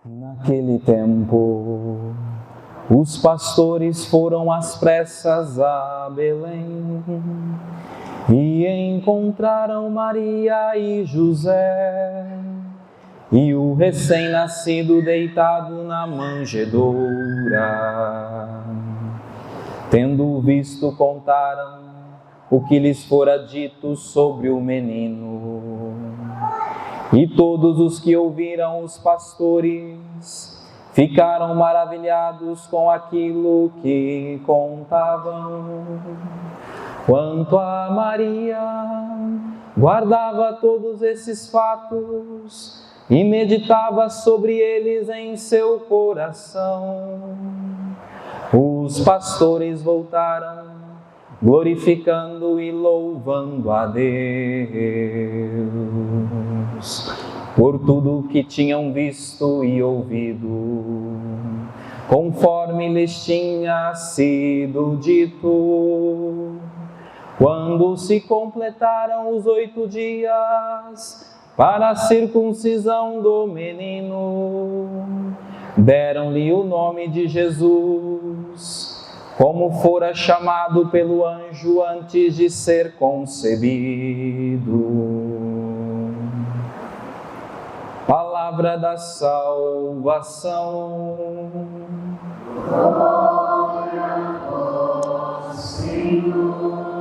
Naquele tempo, os pastores foram às pressas a Belém e encontraram Maria e José e o recém-nascido deitado na manjedoura. Tendo visto, contaram o que lhes fora dito sobre o menino. E todos os que ouviram os pastores ficaram maravilhados com aquilo que contavam. Quanto a Maria, guardava todos esses fatos e meditava sobre eles em seu coração. Os pastores voltaram, glorificando e louvando a Deus por tudo que tinham visto e ouvido, conforme lhes tinha sido dito. Quando se completaram os 8 dias para a circuncisão do menino, deram-lhe o nome de Jesus, como fora chamado pelo anjo antes de ser concebido. Palavra da salvação. Glória a vós, Senhor.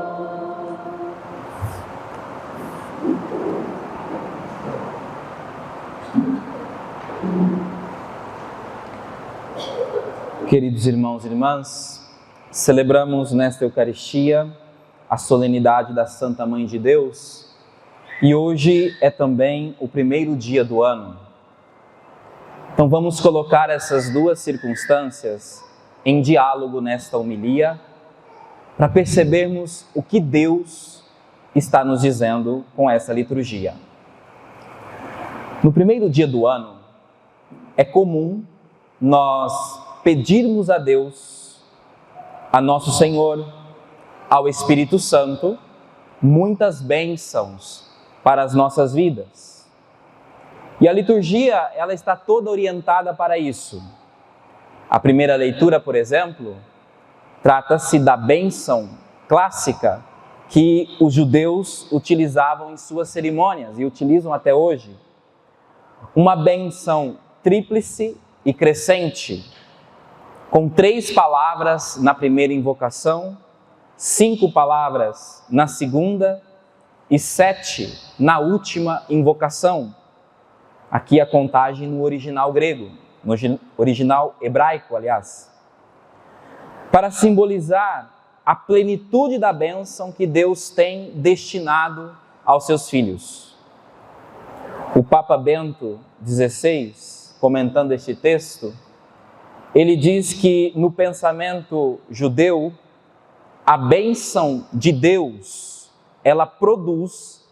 Queridos irmãos e irmãs, celebramos nesta Eucaristia a solenidade da Santa Mãe de Deus e hoje é também o primeiro dia do ano. Então vamos colocar essas duas circunstâncias em diálogo nesta homilia para percebermos o que Deus está nos dizendo com essa liturgia. No primeiro dia do ano, é comum nós pedirmos a Deus, a Nosso Senhor, ao Espírito Santo, muitas bênçãos para as nossas vidas. E a liturgia, ela está toda orientada para isso. A primeira leitura, por exemplo, trata-se da bênção clássica que os judeus utilizavam em suas cerimônias e utilizam até hoje. Uma bênção tríplice e crescente, com 3 palavras na primeira invocação, 5 palavras na segunda e 7 na última invocação. Aqui a contagem no original grego, no original hebraico, aliás. Para simbolizar a plenitude da bênção que Deus tem destinado aos seus filhos. O Papa Bento XVI, comentando este texto, ele diz que no pensamento judeu, a bênção de Deus, ela produz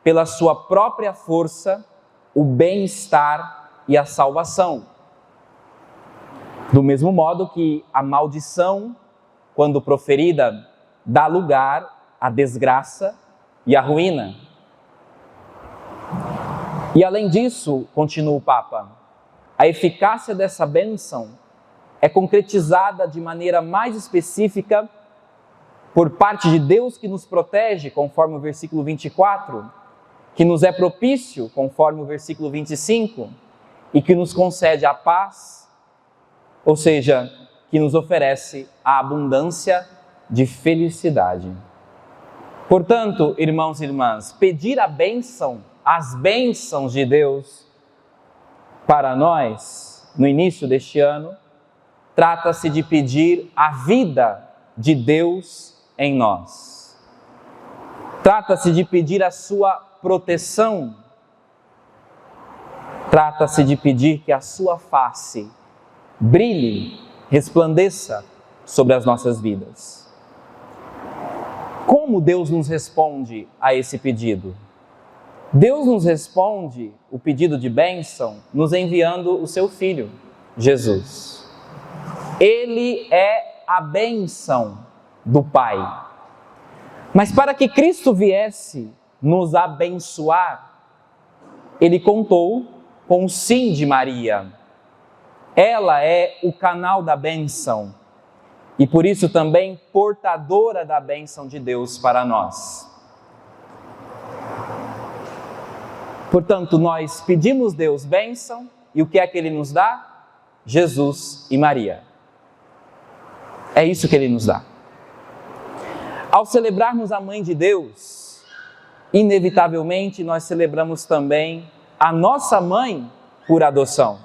pela sua própria força o bem-estar e a salvação. Do mesmo modo que a maldição, quando proferida, dá lugar à desgraça e à ruína. E além disso, continua o Papa, a eficácia dessa bênção é concretizada de maneira mais específica por parte de Deus que nos protege, conforme o versículo 24, que nos é propício, conforme o versículo 25, e que nos concede a paz, ou seja, que nos oferece a abundância de felicidade. Portanto, irmãos e irmãs, pedir a bênção, as bênçãos de Deus para nós, no início deste ano, trata-se de pedir a vida de Deus em nós. Trata-se de pedir a sua proteção. Trata-se de pedir que a sua face brilhe, resplandeça sobre as nossas vidas. Como Deus nos responde a esse pedido? Deus nos responde o pedido de bênção nos enviando o seu Filho, Jesus. Ele é a bênção do Pai. Mas para que Cristo viesse nos abençoar, Ele contou com o sim de Maria, Ela é o canal da bênção e por isso também portadora da bênção de Deus para nós. Portanto, nós pedimos Deus bênção e o que é que Ele nos dá? Jesus e Maria. É isso que Ele nos dá. Ao celebrarmos a Mãe de Deus, inevitavelmente nós celebramos também a nossa mãe por adoção.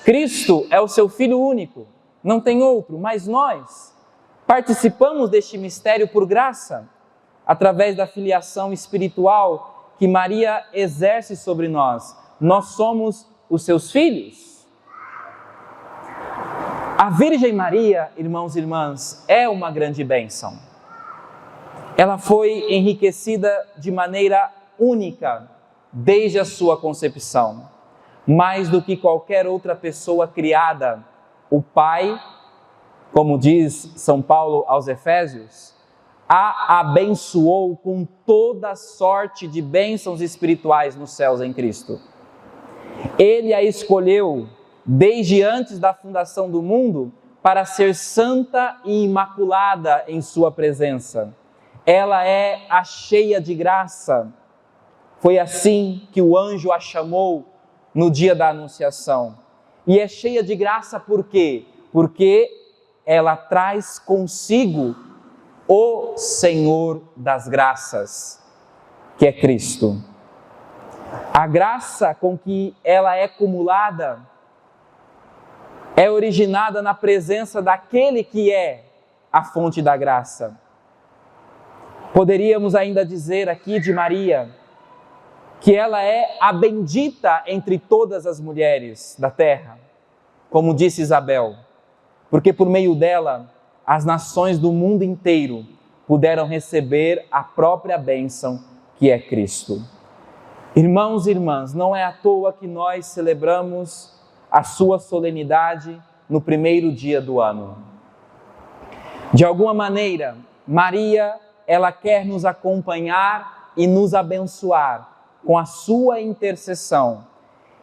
Cristo é o seu Filho único, não tem outro, mas nós participamos deste mistério por graça, através da filiação espiritual que Maria exerce sobre nós. Nós somos os seus filhos. A Virgem Maria, irmãos e irmãs, é uma grande bênção. Ela foi enriquecida de maneira única desde a sua concepção. Mais do que qualquer outra pessoa criada, o Pai, como diz São Paulo aos Efésios, a abençoou com toda sorte de bênçãos espirituais nos céus em Cristo. Ele a escolheu desde antes da fundação do mundo para ser santa e imaculada em sua presença. Ela é a cheia de graça. Foi assim que o anjo a chamou no dia da Anunciação. E é cheia de graça por quê? Porque ela traz consigo o Senhor das graças, que é Cristo. A graça com que ela é cumulada é originada na presença daquele que é a fonte da graça. Poderíamos ainda dizer aqui de Maria que ela é a bendita entre todas as mulheres da terra, como disse Isabel, porque por meio dela as nações do mundo inteiro puderam receber a própria bênção que é Cristo. Irmãos e irmãs, não é à toa que nós celebramos a sua solenidade no primeiro dia do ano. De alguma maneira, Maria, ela quer nos acompanhar e nos abençoar com a sua intercessão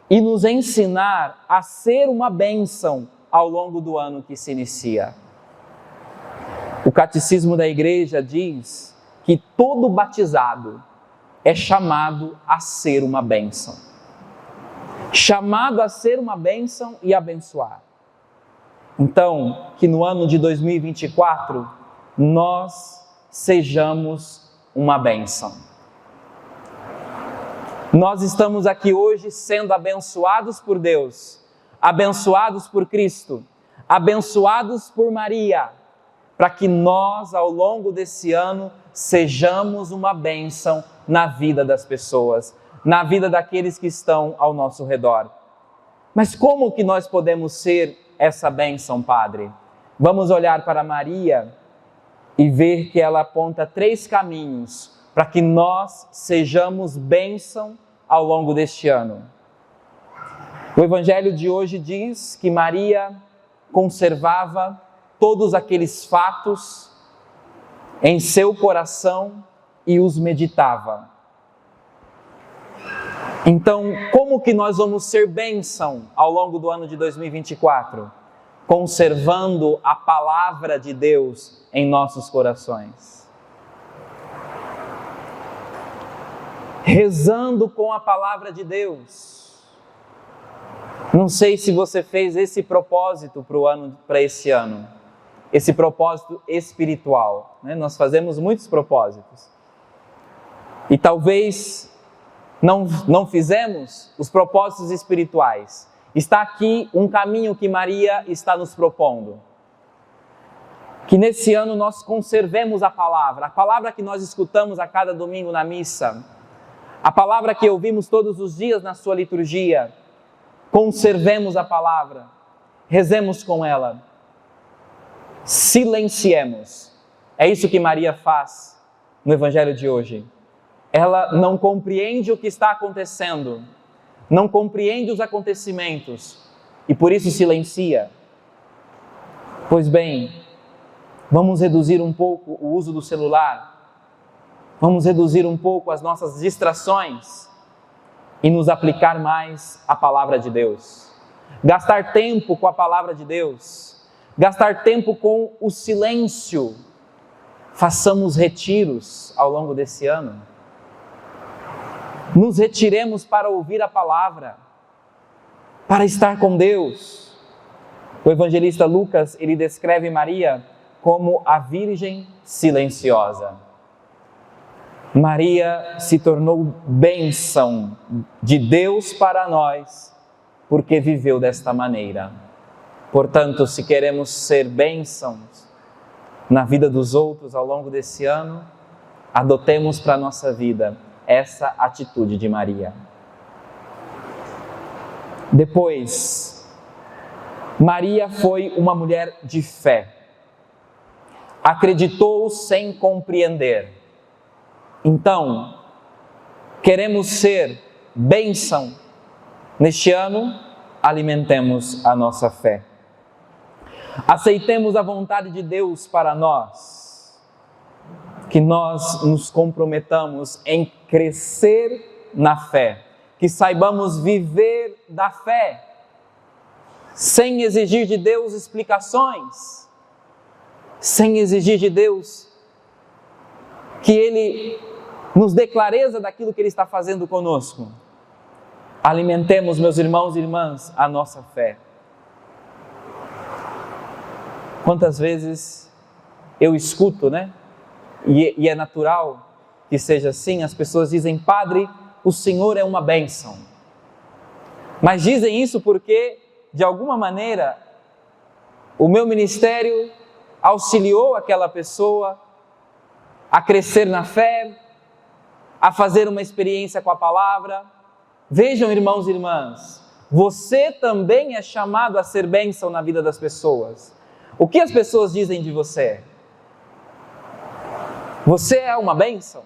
e nos ensinar a ser uma bênção ao longo do ano que se inicia. O Catecismo da Igreja diz que todo batizado é chamado a ser uma bênção. Chamado a ser uma bênção e abençoar. Então, que no ano de 2024, nós sejamos uma bênção. Nós estamos aqui hoje sendo abençoados por Deus, abençoados por Cristo, abençoados por Maria, para que nós, ao longo desse ano, sejamos uma bênção na vida das pessoas, na vida daqueles que estão ao nosso redor. Mas como que nós podemos ser essa bênção, Padre? Vamos olhar para Maria e ver que ela aponta 3 caminhos para que nós sejamos bênção ao longo deste ano. O Evangelho de hoje diz que Maria conservava todos aqueles fatos em seu coração e os meditava. Então, como que nós vamos ser bênção ao longo do ano de 2024? Conservando a palavra de Deus em nossos corações. Rezando com a palavra de Deus. Não sei se você fez esse propósito para esse ano. Esse propósito espiritual, né? Nós fazemos muitos propósitos. E talvez não fizemos os propósitos espirituais. Está aqui um caminho que Maria está nos propondo. Que nesse ano nós conservemos a palavra que nós escutamos a cada domingo na missa, a palavra que ouvimos todos os dias na sua liturgia. Conservemos a palavra, rezemos com ela, silenciemos. É isso que Maria faz no Evangelho de hoje. Ela não compreende o que está acontecendo, não compreende os acontecimentos e por isso silencia. Pois bem, vamos reduzir um pouco o uso do celular, vamos reduzir um pouco as nossas distrações e nos aplicar mais à palavra de Deus. gastar tempo com a palavra de Deus, gastar tempo com o silêncio. Façamos retiros ao longo desse ano. Nos retiremos para ouvir a palavra, para estar com Deus. O evangelista Lucas, ele descreve Maria como a Virgem silenciosa. Maria se tornou bênção de Deus para nós, porque viveu desta maneira. Portanto, se queremos ser bênçãos na vida dos outros ao longo desse ano, adotemos para a nossa vida essa atitude de Maria. Depois, Maria foi uma mulher de fé. Acreditou sem compreender. Então, queremos ser bênção neste ano, alimentemos a nossa fé. Aceitemos a vontade de Deus para nós, que nós nos comprometamos em crescer na fé, que saibamos viver da fé, sem exigir de Deus explicações, sem exigir de Deus que Ele nos dê clareza daquilo que Ele está fazendo conosco. Alimentemos, meus irmãos e irmãs, a nossa fé. Quantas vezes eu escuto, E é natural que seja assim, as pessoas dizem: Padre, o Senhor é uma bênção. Mas dizem isso porque, de alguma maneira, o meu ministério auxiliou aquela pessoa a crescer na fé, a fazer uma experiência com a palavra. Vejam, irmãos e irmãs, você também é chamado a ser bênção na vida das pessoas. O que as pessoas dizem de você? Você é uma bênção?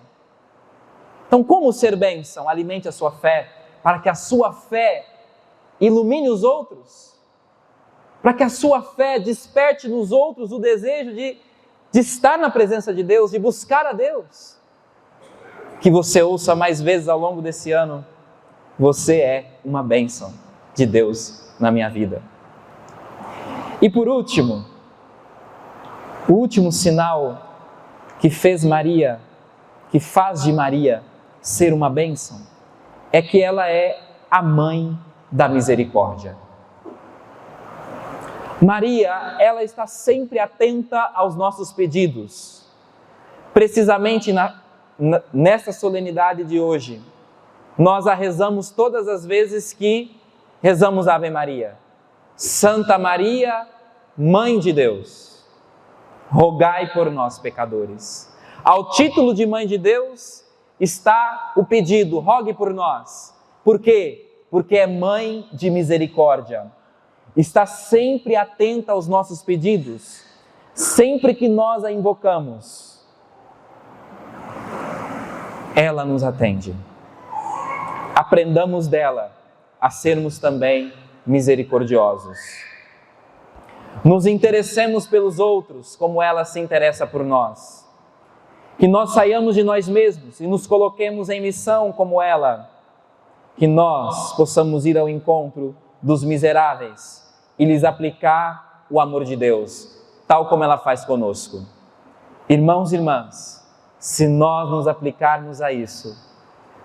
Então, como ser bênção? Alimente a sua fé, para que a sua fé ilumine os outros, para que a sua fé desperte nos outros o desejo de estar na presença de Deus, de buscar a Deus. Que você ouça mais vezes ao longo desse ano: você é uma bênção de Deus na minha vida. E por último, o último sinal que faz de Maria ser uma bênção, é que ela é a mãe da misericórdia. Maria, ela está sempre atenta aos nossos pedidos. Precisamente nesta solenidade de hoje, nós a rezamos todas as vezes que rezamos Ave Maria. Santa Maria, Mãe de Deus, rogai por nós, pecadores. Ao título de Mãe de Deus está o pedido: rogue por nós. Por quê? Porque é Mãe de misericórdia. Está sempre atenta aos nossos pedidos. Sempre que nós a invocamos, ela nos atende. Aprendamos dela a sermos também misericordiosos. Nos interessemos pelos outros como ela se interessa por nós. Que nós saiamos de nós mesmos e nos coloquemos em missão como ela. Que nós possamos ir ao encontro dos miseráveis e lhes aplicar o amor de Deus, tal como ela faz conosco. Irmãos e irmãs, se nós nos aplicarmos a isso,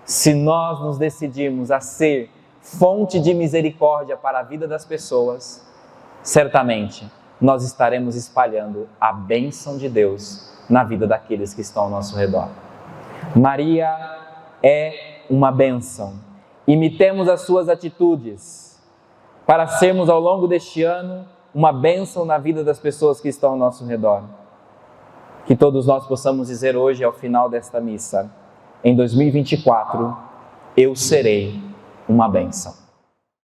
se nós nos decidirmos a ser fonte de misericórdia para a vida das pessoas, certamente nós estaremos espalhando a bênção de Deus na vida daqueles que estão ao nosso redor. Maria é uma bênção. Imitemos as suas atitudes para sermos ao longo deste ano uma bênção na vida das pessoas que estão ao nosso redor. Que todos nós possamos dizer hoje, ao final desta missa: em 2024, eu serei uma bênção.